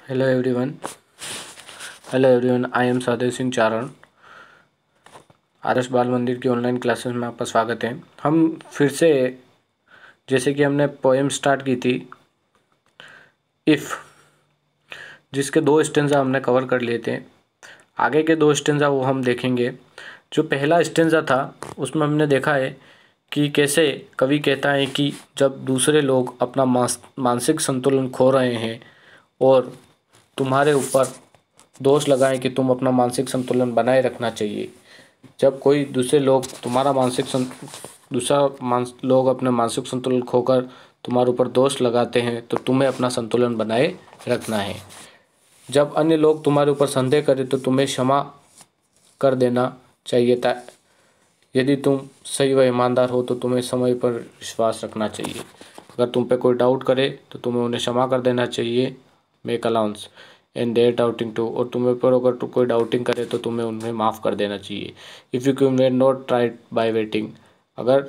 Hello everyone I am Sadev Singh Charan. Adarsh Bal Mandir की online classes में आपका स्वागत है। हम फिर से जैसे कि हमने पोएम स्टार्ट की थी इफ़, जिसके 2 स्टेंजा हमने कवर कर लिए थे। आगे के 2 स्टेंजा वो हम देखेंगे। जो पहला स्टेंजा था उसमें हमने देखा है कि कैसे कवि कहता है कि जब दूसरे लोग अपना मानसिक संतुलन खो रहे हैं और तुम्हारे ऊपर दोष लगाएं कि तुम अपना मानसिक संतुलन बनाए रखना चाहिए। जब कोई दूसरे लोग लोग अपने मानसिक संतुलन खोकर तुम्हारे ऊपर दोष लगाते हैं तो तुम्हें अपना संतुलन बनाए रखना है। जब अन्य लोग तुम्हारे ऊपर संदेह करें तो तुम्हें क्षमा कर देना चाहिए। यदि तुम सही व ईमानदार हो तो तुम्हें समय पर विश्वास रखना चाहिए। अगर तुम पे कोई डाउट करे तो तुम्हें उन्हें क्षमा कर देना चाहिए। Make allowance and their doubting too, और तुम्हें पर अगर कोई डाउटिंग करे तो तुम्हें उन्हें माफ़ कर देना चाहिए। If you can not try by waiting, अगर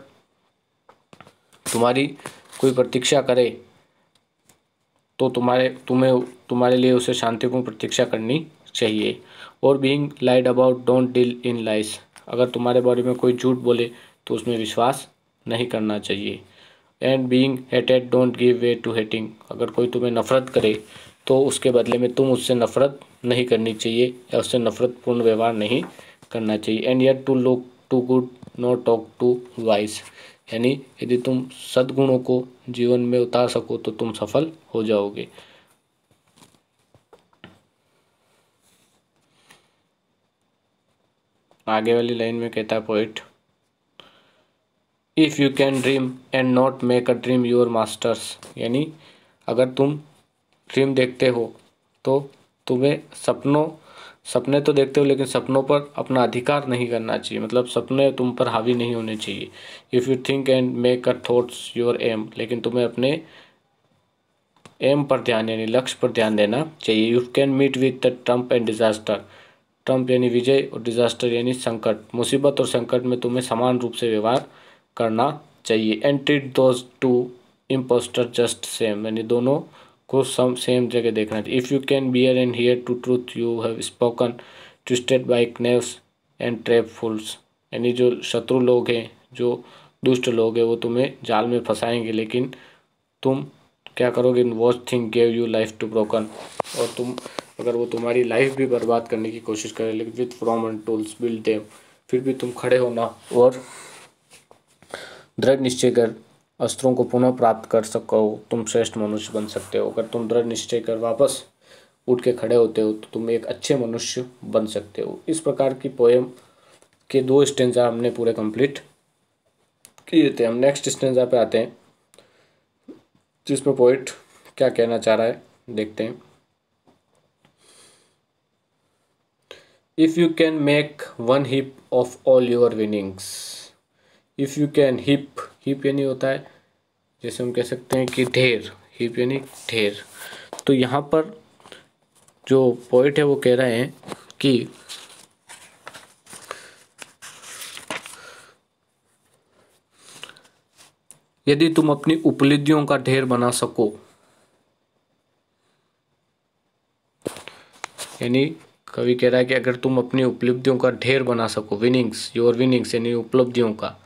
तुम्हारी कोई प्रतीक्षा करे तो तुम्हारे लिए उसे शांतिपूर्ण प्रतीक्षा करनी चाहिए। और being lied about don't deal in lies, अगर तुम्हारे बारे में कोई झूठ बोले तो उसमें विश्वास नहीं करना चाहिए। And being hated don't give way to hating, अगर कोई तुम्हें नफरत करे तो उसके बदले में तुम उससे नफरत नहीं करनी चाहिए या उससे नफरतपूर्ण व्यवहार नहीं करना चाहिए। And yet to look to good not talk to wise, यानी यदि तुम सद्गुणों को जीवन में उतार सको तो तुम सफल हो जाओगे। आगे वाली लाइन में कहता है poet, if you can dream and not make a dream your masters, यानी अगर तुम ड्रीम देखते हो तो तुम्हें सपने तो देखते हो लेकिन सपनों पर अपना अधिकार नहीं करना चाहिए, मतलब सपने तुम पर हावी नहीं होने चाहिए। If you think and make a thoughts your aim, लेकिन तुम्हें अपने एम पर ध्यान यानी लक्ष्य पर ध्यान देना चाहिए। You can meet with the triumph and disaster, triumph यानी विजय और डिजास्टर यानी संकट, मुसीबत और संकट में तुम्हें समान रूप से व्यवहार करना चाहिए। And treat those two impostor just same, यानी दोनों को सेम जगह देखना चाहिए। If you can bear and hear to truth you have spoken twisted by knaves and trap fools, यानी जो शत्रु लोग हैं, जो दुष्ट लोग हैं, वो तुम्हें जाल में फंसाएंगे लेकिन तुम क्या करोगे, watch thing gave you life to broken, और तुम अगर वो तुम्हारी लाइफ भी बर्बाद करने की कोशिश करे लेकिन with from and tools build them, फिर भी तुम खड़े होना और दृढ़ निश्चय कर अस्त्रों को पुनः प्राप्त कर सको, तुम श्रेष्ठ मनुष्य बन सकते हो। अगर तुम दृढ़ निश्चय कर वापस उठ के खड़े होते हो तो तुम एक अच्छे मनुष्य बन सकते हो। इस प्रकार की पोएम के 2 स्टेंजा हमने पूरे कंप्लीट किए थे। हम नेक्स्ट स्टेंजा पे आते हैं जिसमें पोइट क्या कहना चाह रहा है, देखते हैं। If you can make one hip of all your winnings, if you can, hip यानी होता है जैसे हम कह सकते हैं कि ढेर, हिप यानी ढेर। तो यहाँ पर जो पोइट है वो कह रहे हैं कि यदि तुम अपनी उपलब्धियों का ढेर बना सको, यानी कवि कह रहा है कि अगर तुम अपनी उपलब्धियों का ढेर बना सको, विनिंग्स, योर विनिंग्स यानी उपलब्धियों का,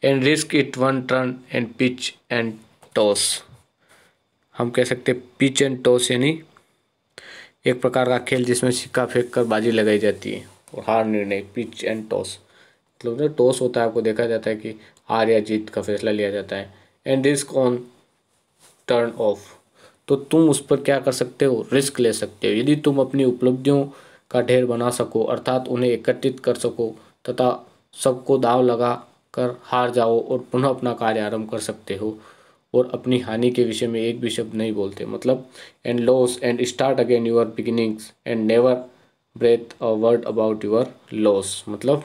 and risk it one turn and pitch and toss, हम कह सकते हैं पिच एंड टॉस यानी एक प्रकार का खेल जिसमें सिक्का फेंक कर बाजी लगाई जाती है और हार निर्णय, पिच एंड टॉस मतलब टॉस होता है, आपको देखा जाता है कि हार या जीत का फैसला लिया जाता है। And risk on turn off, तो तुम उस पर क्या कर सकते हो, रिस्क ले सकते हो। यदि तुम अपनी उपलब्धियों का ढेर बना सको अर्थात उन्हें एकत्रित कर सको तथा सबको दाव लगा कर हार जाओ और पुनः अपना कार्य आरंभ कर सकते हो और अपनी हानि के विषय में एक भी शब्द नहीं बोलते, मतलब and loss and start again your beginnings and never breathe a word about your loss, मतलब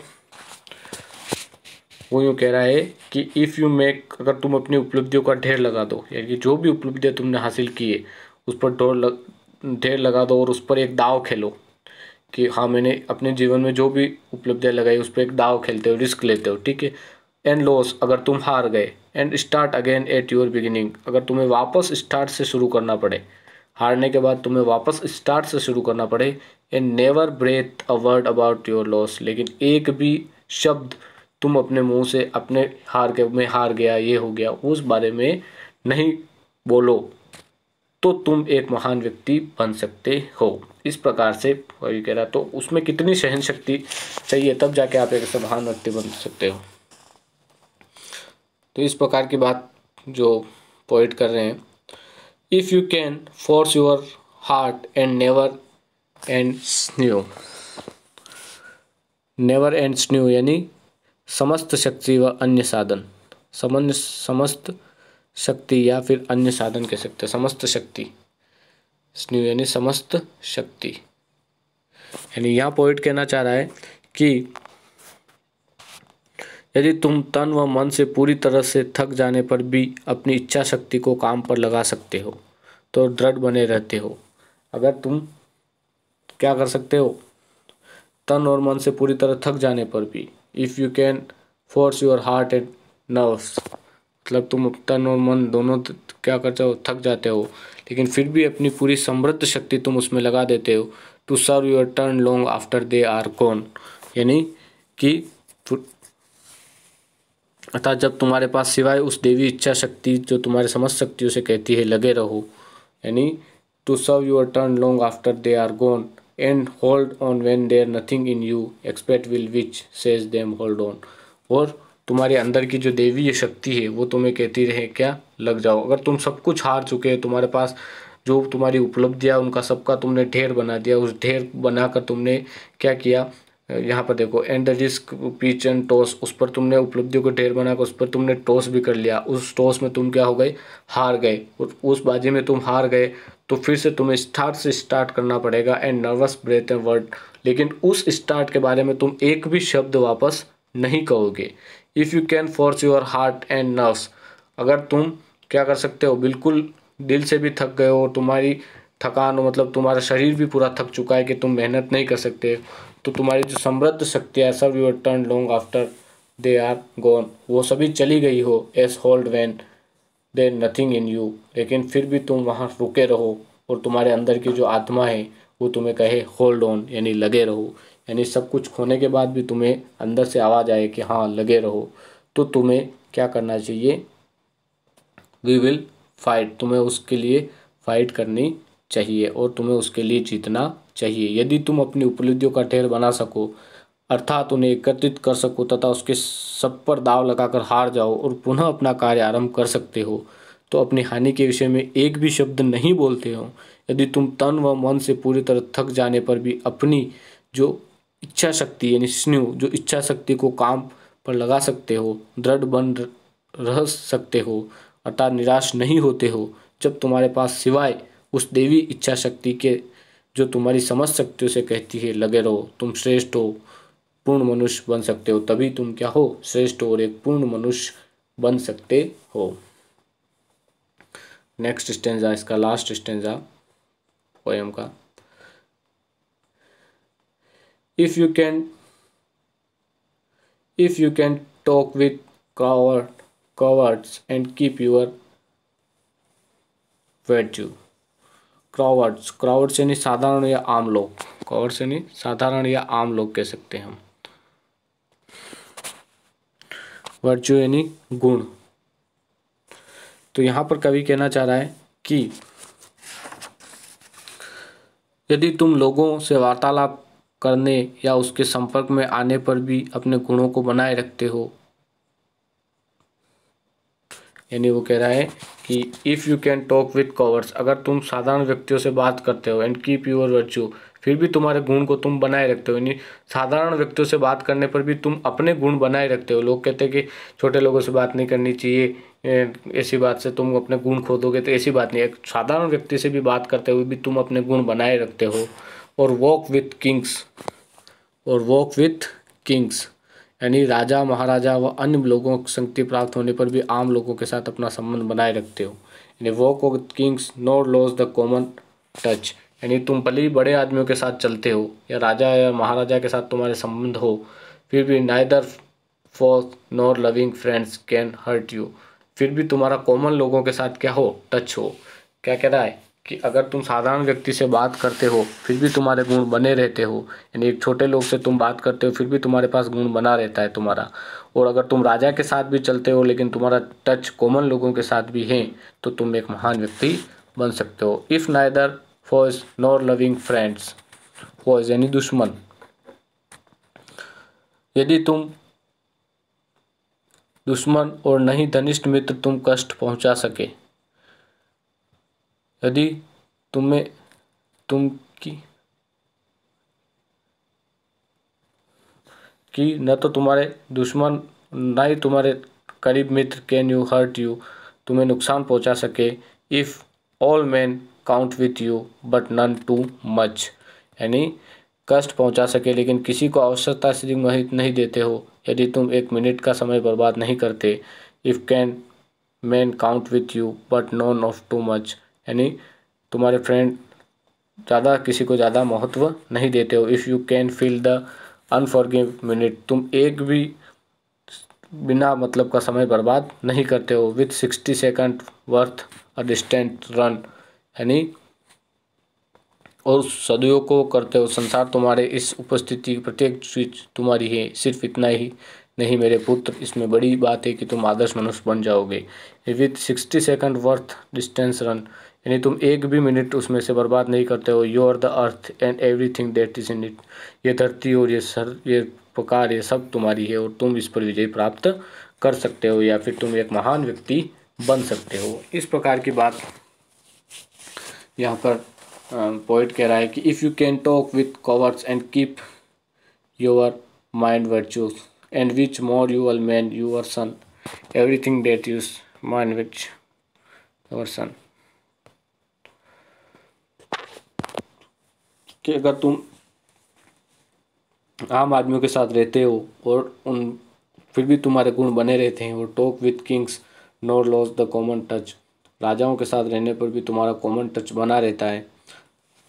वो यूँ कह रहा है कि इफ़ यू मेक, अगर तुम अपनी उपलब्धियों का ढेर लगा दो, यानी कि जो भी उपलब्धियाँ तुमने हासिल की है उस पर ढेर लगा दो और उस पर एक दाव खेलो कि हाँ मैंने अपने जीवन में जो भी उपलब्धियाँ लगाई उस पर एक दाव खेलते हो, रिस्क लेते हो, ठीक है। एंड लॉस, अगर तुम हार गए, and start again at your beginning, अगर तुम्हें वापस स्टार्ट से शुरू करना पड़े, हारने के बाद तुम्हें वापस स्टार्ट से शुरू करना पड़े। And never breathe a word about your loss, लेकिन एक भी शब्द तुम अपने मुंह से अपने मैं हार गया, ये हो गया, उस बारे में नहीं बोलो, तो तुम एक महान व्यक्ति बन सकते हो। इस प्रकार से वही कह रहा, तो उसमें कितनी सहन शक्ति चाहिए तब जाके आप एक ऐसा महान व्यक्ति बन सकते हो। तो इस प्रकार की बात जो पोइट कर रहे हैं, if you can force your heart and never and sinew, never and sinew यानी समस्त शक्ति व अन्य साधन, समस्त शक्ति या फिर अन्य साधन कह सकते हैं, समस्त शक्ति, स्न्यू यानी समस्त शक्ति, यानी यहाँ पोइट कहना चाह रहा है कि यदि तुम तन व मन से पूरी तरह से थक जाने पर भी अपनी इच्छा शक्ति को काम पर लगा सकते हो तो दृढ़ बने रहते हो। अगर तुम क्या कर सकते हो, तन और मन से पूरी तरह थक जाने पर भी, if you can force your heart and nerves, मतलब तुम तन और मन दोनों क्या करते हो, थक जाते हो, लेकिन फिर भी अपनी पूरी समृद्ध शक्ति तुम उसमें लगा देते हो, to serve your turn long after they are gone, यानी कि अतः जब तुम्हारे पास सिवाय उस देवी इच्छा शक्ति जो तुम्हारे समस्त शक्तियों से कहती है लगे रहो, यानी to serve your turn long after they are gone and hold on when there nothing in you expect will which says them hold on, और तुम्हारे अंदर की जो देवी शक्ति है वो तुम्हें कहती रहे क्या, लग जाओ। अगर तुम सब कुछ हार चुके हो, तुम्हारे पास जो तुम्हारी उपलब्धियाँ उनका सबका तुमने ढेर बना दिया, उस ढेर बनाकर तुमने क्या किया, यहाँ पर देखो, and the risk pitch and toss, उस पर तुमने उपलब्धियों को ढेर बनाकर उस पर तुमने टॉस भी कर लिया, उस टॉस में तुम क्या हो गए, हार गए, उस बाजी में तुम हार गए, तो फिर से तुम्हें स्टार्ट करना पड़ेगा। And nervous breathe and word, लेकिन उस स्टार्ट के बारे में तुम एक भी शब्द वापस नहीं कहोगे। If you can force your heart and nerves, अगर तुम क्या कर सकते हो, बिल्कुल दिल से भी थक गए हो, तुम्हारी थकान हो, मतलब तुम्हारा शरीर भी पूरा थक चुका है कि तुम मेहनत नहीं कर सकते, तो तुम्हारी जो समृद्ध शक्तियाँ सब your turn long after they are gone, वो सभी चली गई हो, as hold when there nothing in you, लेकिन फिर भी तुम वहाँ रुके रहो और तुम्हारे अंदर की जो आत्मा है वो तुम्हें कहे होल्ड ऑन, यानी लगे रहो, यानी सब कुछ खोने के बाद भी तुम्हें अंदर से आवाज़ आए कि हाँ लगे रहो, तो तुम्हें क्या करना चाहिए, वी विल फाइट, तुम्हें उसके लिए फाइट करनी चाहिए और तुम्हें उसके लिए जीतना चाहिए। यदि तुम अपनी उपलब्धियों का ढेर बना सको, अर्थात उन्हें एकत्रित कर सको तथा उसके सब पर दाव लगाकर हार जाओ और पुनः अपना कार्य आरंभ कर सकते हो, तो अपनी हानि के विषय में एक भी शब्द नहीं बोलते हो। यदि तुम तन व मन से पूरी तरह थक जाने पर भी अपनी जो इच्छा शक्ति यानी स्न्यू, जो इच्छा शक्ति को काम पर लगा सकते हो, दृढ़ बन रह सकते हो, अर्थात निराश नहीं होते हो, जब तुम्हारे पास सिवाय उस देवी इच्छा शक्ति के जो तुम्हारी समझ शक्तियों से कहती है लगे रहो, तुम श्रेष्ठ हो, पूर्ण मनुष्य बन सकते हो, तभी तुम क्या हो, श्रेष्ठ हो और एक पूर्ण मनुष्य बन सकते हो। नेक्स्ट स्टेंजा, इसका लास्ट स्टेंजा पोएम का, if you can talk with cowards and keep your virtue, crowds यानी साधारण या आम लोग, कॉवर्ड्स यानी साधारण या आम लोग कह सकते हैं हम, वर्च्यू यानी गुण। तो यहाँ पर कवि कहना चाह रहा है कि यदि तुम लोगों से वार्तालाप करने या उसके संपर्क में आने पर भी अपने गुणों को बनाए रखते हो, यानी वो कह रहा है कि if you can talk with cowards, अगर तुम साधारण व्यक्तियों से बात करते हो, एंड कीप योर वर्च्यू, फिर भी तुम्हारे गुण को तुम बनाए रखते हो, यानी साधारण व्यक्तियों से बात करने पर भी तुम अपने गुण बनाए रखते हो। लोग कहते हैं कि छोटे लोगों से बात नहीं करनी चाहिए, ऐसी बात से तुम अपने गुण खो दोगे, तो ऐसी बात नहीं है, एक साधारण व्यक्ति से भी बात करते हुए भी तुम अपने गुण बनाए रखते हो। और वॉक विथ किंग्स, यानी राजा महाराजा व अन्य लोगों को शक्ति प्राप्त होने पर भी आम लोगों के साथ अपना संबंध बनाए रखते हो, यानी walk with Kings not loss the common touch, यानी तुम भले ही बड़े आदमियों के साथ चलते हो या राजा या महाराजा के साथ तुम्हारे संबंध हो, फिर भी neither foes nor loving friends can hurt you, फिर भी तुम्हारा कॉमन लोगों के साथ क्या हो, टच हो। क्या कह रहा है कि अगर तुम साधारण व्यक्ति से बात करते हो फिर भी तुम्हारे गुण बने रहते हो, यानी एक छोटे लोग से तुम बात करते हो फिर भी तुम्हारे पास गुण बना रहता है तुम्हारा। और अगर तुम राजा के साथ भी चलते हो लेकिन तुम्हारा टच कॉमन लोगों के साथ भी है तो तुम एक महान व्यक्ति बन सकते हो। If neither foes nor loving friends, foes यानी दुश्मन, यदि तुम दुश्मन और नहीं घनिष्ठ मित्र तुम कष्ट पहुंचा सके, यदि तुम्हें तुम कि न तो तुम्हारे दुश्मन न ही तुम्हारे करीब मित्र कैन यू हर्ट यू, तुम्हें नुकसान पहुंचा सके। If all men count with you but none too much, यानी कष्ट पहुंचा सके लेकिन किसी को आवश्यकता से नहीं देते हो, यदि तुम एक मिनट का समय बर्बाद नहीं करते। If can man count with you but none of too much, यानी तुम्हारे फ्रेंड ज़्यादा किसी को ज़्यादा महत्व नहीं देते हो। If you can feel the unforgive minute, तुम एक भी बिना मतलब का समय बर्बाद नहीं करते हो। With 60 second worth a distant run, यानी और सदुपयोग को करते हो। संसार तुम्हारे इस उपस्थिति की प्रत्येक चीज तुम्हारी है, सिर्फ इतना ही नहीं मेरे पुत्र, इसमें बड़ी बात है कि तुम आदर्श मनुष्य बन जाओगे। With 60 second worth distance run, यानी तुम एक भी मिनट उसमें से बर्बाद नहीं करते हो। You are the earth and everything that is in it, ये धरती और ये प्रकार ये सब तुम्हारी है और तुम इस पर विजय प्राप्त कर सकते हो या फिर तुम एक महान व्यक्ति बन सकते हो। इस प्रकार की बात यहाँ पर पोइट कह रहा है कि if you can talk with crowds and keep your mind virtuous and which more you will man your son everything that use mind which your son, कि अगर तुम आम आदमियों के साथ रहते हो और उन फिर भी तुम्हारे गुण बने रहते हैं। और talk with Kings nor loss the common touch, राजाओं के साथ रहने पर भी तुम्हारा कॉमन टच बना रहता है,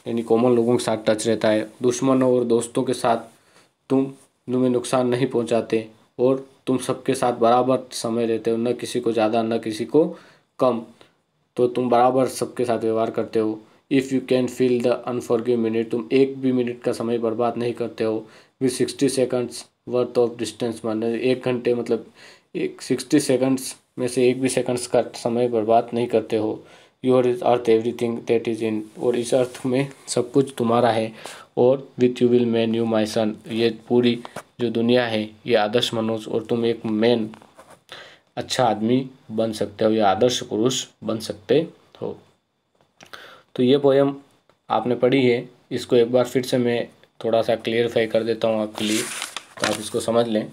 यानी कॉमन लोगों के साथ टच रहता है। दुश्मनों और दोस्तों के साथ तुम्हें नुकसान नहीं पहुंचाते और तुम सबके साथ बराबर समय रहते हो, न किसी को ज़्यादा न किसी को कम, तो तुम बराबर सबके साथ व्यवहार करते हो। If you can feel the unforgive minute, तुम एक भी मिनट का समय बर्बाद नहीं करते हो। With 60 seconds worth of distance, माने 1 घंटे मतलब एक 60 सेकंड्स में से एक भी सेकंड्स का समय बर्बाद नहीं करते हो। Your is earth everything that is in, और इस अर्थ में सब कुछ तुम्हारा है। और with you will man you my son, ये पूरी जो दुनिया है ये आदर्श मनुष्य और तुम एक मैन अच्छा आदमी बन सकते हो या आदर्श पुरुष बन सकते हो। तो ये पोयम आपने पढ़ी है, इसको एक बार फिर से मैं थोड़ा सा क्लियरफाई कर देता हूँ आपके लिए, तो आप इसको समझ लें।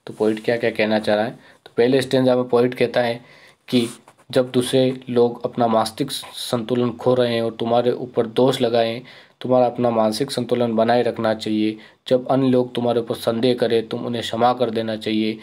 तो पोइट क्या क्या कहना चाह रहा है, तो पहले स्टेंजा में पोइट कहता है कि जब दूसरे लोग अपना मानसिक संतुलन खो रहे हैं और तुम्हारे ऊपर दोष लगाएं, तुम्हारा अपना मानसिक संतुलन बनाए रखना चाहिए। जब अन्य लोग तुम्हारे ऊपर संदेह करें तुम उन्हें क्षमा कर देना चाहिए,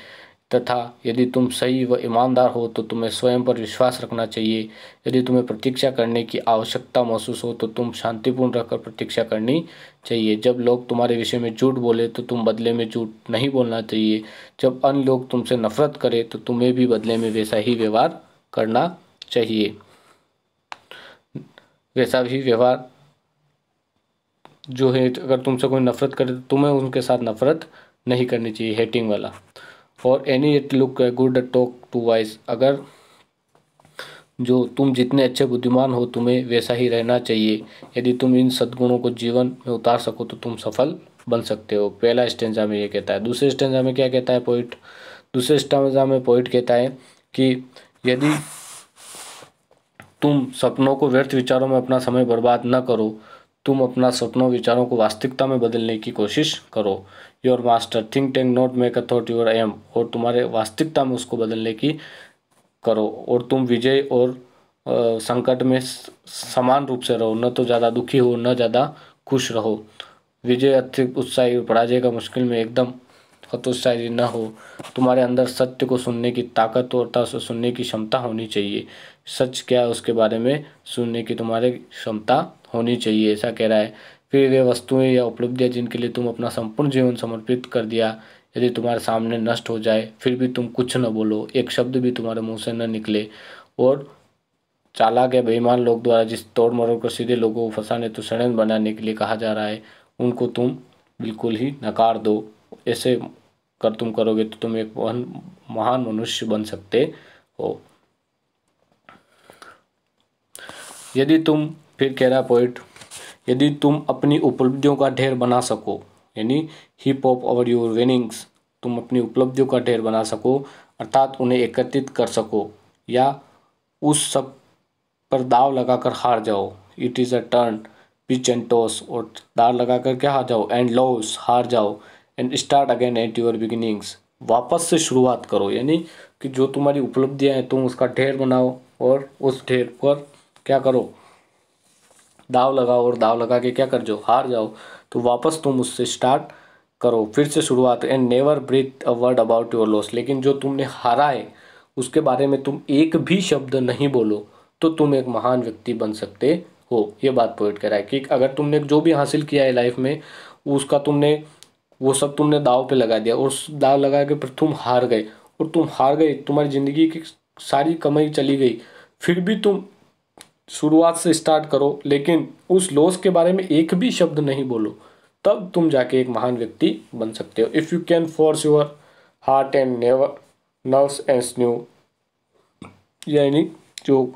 तथा यदि तुम सही व ईमानदार हो तो तुम्हें स्वयं पर विश्वास रखना चाहिए। यदि तुम्हें प्रतीक्षा करने की आवश्यकता महसूस हो तो तुम शांतिपूर्ण रहकर प्रतीक्षा करनी चाहिए। जब लोग तुम्हारे विषय में झूठ बोले तो तुम बदले में झूठ नहीं बोलना चाहिए। जब अन्य लोग तुमसे नफरत करें तो तुम्हें भी बदले में वैसा ही व्यवहार करना चाहिए, वैसा भी व्यवहार जो है। अगर तुमसे कोई नफरत करे तो तुम्हें उनके साथ नफरत नहीं करनी चाहिए, हेटिंग वाला। और any it look good talk to wise, अगर जो तुम जितने अच्छे बुद्धिमान हो तुम्हें वैसा ही रहना चाहिए। यदि तुम इन सद्गुणों को जीवन में उतार सको तो तुम सफल बन सकते हो। पहला स्टेंजा में ये कहता है। दूसरे स्टेंजा में क्या कहता है पोइट, दूसरे स्टेंजा में पोइट कहता है कि यदि तुम सपनों को व्यर्थ विचारों में अपना समय बर्बाद न करो, तुम अपना सपनों विचारों को वास्तविकता में बदलने की कोशिश करो। Your master think tank not make a thought your aim, और तुम्हारे वास्तविकता में उसको बदलने की करो। और तुम विजय और संकट में समान रूप से रहो, न तो ज़्यादा दुखी हो न ज़्यादा खुश रहो। विजय अत्यधिक उत्साही और पराजय का मुश्किल में एकदम हतोत्साही न हो। तुम्हारे अंदर सत्य को सुनने की ताकत और सुनने की क्षमता होनी चाहिए। सच क्या है उसके बारे में सुनने की तुम्हारे क्षमता होनी चाहिए, ऐसा कह रहा है। फिर वे वस्तुएं या उपलब्धियां जिनके लिए तुम अपना संपूर्ण जीवन समर्पित कर दिया, यदि तुम्हारे सामने नष्ट हो जाए फिर भी तुम कुछ न बोलो, एक शब्द भी तुम्हारे मुंह से न निकले, और चालाक या बेईमान लोग द्वारा जिस तोड़ मरोड़ कर सीधे लोगों को फंसाने तो षड्यंत्र बनाने के लिए कहा जा रहा है, उनको तुम बिल्कुल ही नकार दो। ऐसे कर तुम करोगे तो तुम एक महान मनुष्य बन सकते हो। यदि तुम, फिर कह रहा पोइट, यदि तुम अपनी उपलब्धियों का ढेर बना सको, यानी heap of over your winnings, तुम अपनी उपलब्धियों का ढेर बना सको अर्थात उन्हें एकत्रित कर सको, या उस सब पर दाव लगाकर हार जाओ। It is a turn pitch and toss, और दाव लगाकर क्या हार जाओ, एंड लॉस हार जाओ, and start again at your beginnings, वापस से शुरुआत करो। यानी कि जो तुम्हारी उपलब्धियां हैं तुम उसका ढेर बनाओ और उस ढेर पर क्या करो, दाव लगाओ, और दाव लगा के क्या कर जाओ, हार जाओ, तो वापस तुम उससे स्टार्ट करो, फिर से शुरुआत। And never breathe a word about your loss, लेकिन जो तुमने हारा है उसके बारे में तुम एक भी शब्द नहीं बोलो, तो तुम एक महान व्यक्ति बन सकते हो। ये बात पोइट कह रहा है कि अगर तुमने जो भी हासिल किया है लाइफ में उसका तुमने, वो सब तुमने दाव पे लगा दिया, और उस दाव लगा के फिर तुम हार गए, और तुम हार गए, तुम्हारी ज़िंदगी की सारी कमाई चली गई, फिर भी तुम शुरुआत से स्टार्ट करो, लेकिन उस लॉस के बारे में एक भी शब्द नहीं बोलो, तब तुम जाके एक महान व्यक्ति बन सकते हो। If you can force your heart and never nerves and sinew, यानी जो,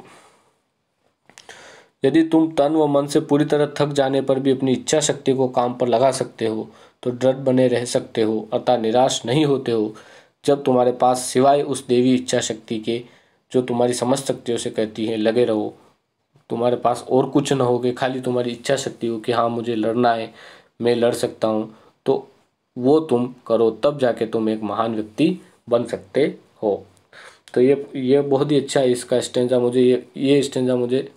यदि तुम तन व मन से पूरी तरह थक जाने पर भी अपनी इच्छा शक्ति को काम पर लगा सकते हो तो दृढ़ बने रह सकते हो, अर्थात निराश नहीं होते हो। जब तुम्हारे पास सिवाय उस देवी इच्छा शक्ति के जो तुम्हारी समझ शक्तियों से कहती है लगे रहो, तुम्हारे पास और कुछ ना हो कि खाली तुम्हारी इच्छा शक्ति हो कि हाँ मुझे लड़ना है, मैं लड़ सकता हूँ, तो वो तुम करो, तब जाके तुम एक महान व्यक्ति बन सकते हो। तो ये बहुत ही अच्छा है इसका स्टेंजा, मुझे ये स्टेंजा मुझे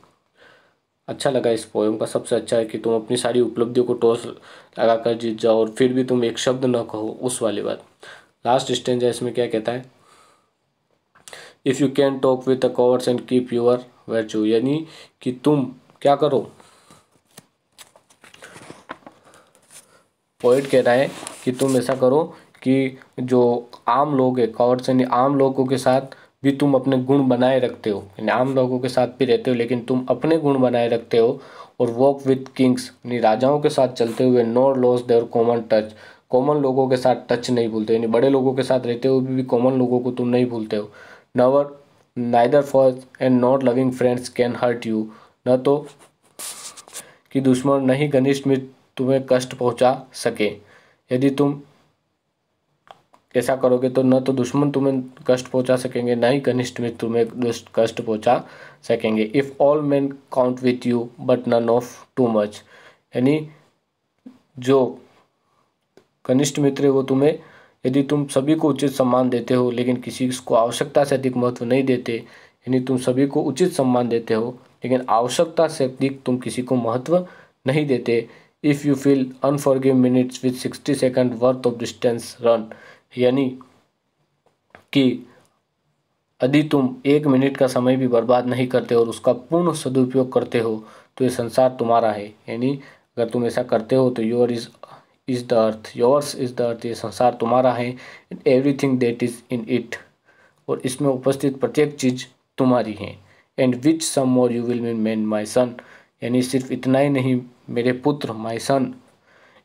अच्छा लगा इस पोएम का। सबसे अच्छा है कि तुम अपनी सारी उपलब्धियों को टॉस लगा कर जीत जाओ और फिर भी तुम एक शब्द न कहो, उस वाली बात। लास्ट स्टेंजा इसमें क्या कहता है, if you can talk with the coverts and keep your virtue, यानी कि तुम क्या करो, पोइट कह रहा है कि तुम ऐसा करो कि जो आम लोग है, कवर्ड्स यानी आम लोगों के साथ भी तुम अपने गुण बनाए रखते हो, यानी आम लोगों के साथ भी रहते हो लेकिन तुम अपने गुण बनाए रखते हो। और वॉक विद किंग्स, यानी राजाओं के साथ चलते हुए, not loss their common touch, common लोगों के साथ टच नहीं भूलते, यानी बड़े लोगों के साथ रहते हुए भी कॉमन लोगों को तुम नहीं भूलते हो। Never neither for and not loving friends can hurt you, न तो कि दुश्मन नहीं घनिष्ठ मित्र तुम्हें कष्ट पहुंचा सके। यदि तुम ऐसा करोगे तो न तो दुश्मन तुम्हें कष्ट पहुंचा सकेंगे, न ही घनिष्ठ मित्र तुम्हें कष्ट पहुंचा सकेंगे। If all men count with you but none of too much, यानी जो घनिष्ठ मित्र है वो तुम्हें, यदि तुम सभी को उचित सम्मान देते हो लेकिन किसी को आवश्यकता से अधिक महत्व नहीं देते, यानी तुम सभी को उचित सम्मान देते हो लेकिन आवश्यकता से अधिक तुम किसी को महत्व नहीं देते। If you feel unforgive minutes with 60 second worth of distance run, यानी कि यदि तुम 1 मिनट का समय भी बर्बाद नहीं करते और उसका पूर्ण सदुपयोग करते हो तो ये संसार तुम्हारा है। यानी अगर तुम ऐसा करते हो तो is the earth, yours is the earth, ये संसार तुम्हारा है। Everything that is in it, और इसमें उपस्थित प्रत्येक चीज़ तुम्हारी है। And which some more you will men my son, यानी सिर्फ इतना ही नहीं मेरे पुत्र, माई सन,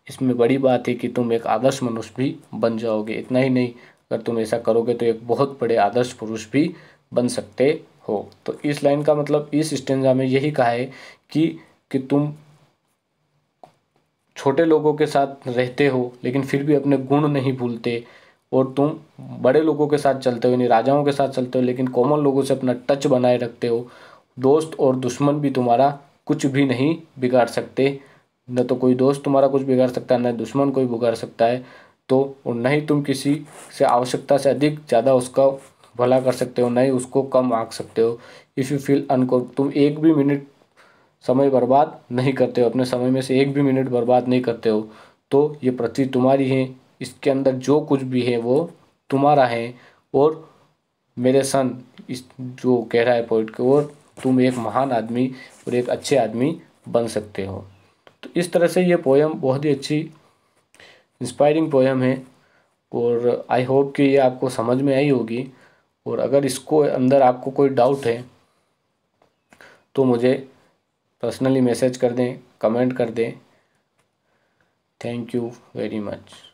इसमें बड़ी बात है कि तुम एक आदर्श मनुष्य भी बन जाओगे। इतना ही नहीं, अगर तुम ऐसा करोगे तो एक बहुत बड़े आदर्श पुरुष भी बन सकते हो। तो इस लाइन का मतलब, इस स्टेंजा में यही कहा है कि तुम छोटे लोगों के साथ रहते हो लेकिन फिर भी अपने गुण नहीं भूलते, और तुम बड़े लोगों के साथ चलते हो, यानी राजाओं के साथ चलते हो लेकिन कॉमन लोगों से अपना टच बनाए रखते हो। दोस्त और दुश्मन भी तुम्हारा कुछ भी नहीं बिगाड़ सकते, न तो कोई दोस्त तुम्हारा कुछ बिगाड़ सकता है, न दुश्मन कोई बिगाड़ सकता है। तो और न ही तुम किसी से आवश्यकता से अधिक ज़्यादा उसका भला कर सकते हो, न ही उसको कम आंक सकते हो। इफ़ यू फील अनको, तुम एक भी मिनट समय बर्बाद नहीं करते हो, अपने समय में से एक भी मिनट बर्बाद नहीं करते हो, तो ये पृथ्वी तुम्हारी है, इसके अंदर जो कुछ भी है वो तुम्हारा है। और मेरे सन, इस जो कह रहा है पोइट को, और तुम एक महान आदमी और एक अच्छे आदमी बन सकते हो। तो इस तरह से ये पोयम बहुत ही अच्छी इंस्पायरिंग पोयम है, और आई होप कि ये आपको समझ में आई होगी। और अगर इसको अंदर आपको कोई डाउट है तो मुझे पर्सनली मैसेज कर दें, कमेंट कर दें। Thank you very much.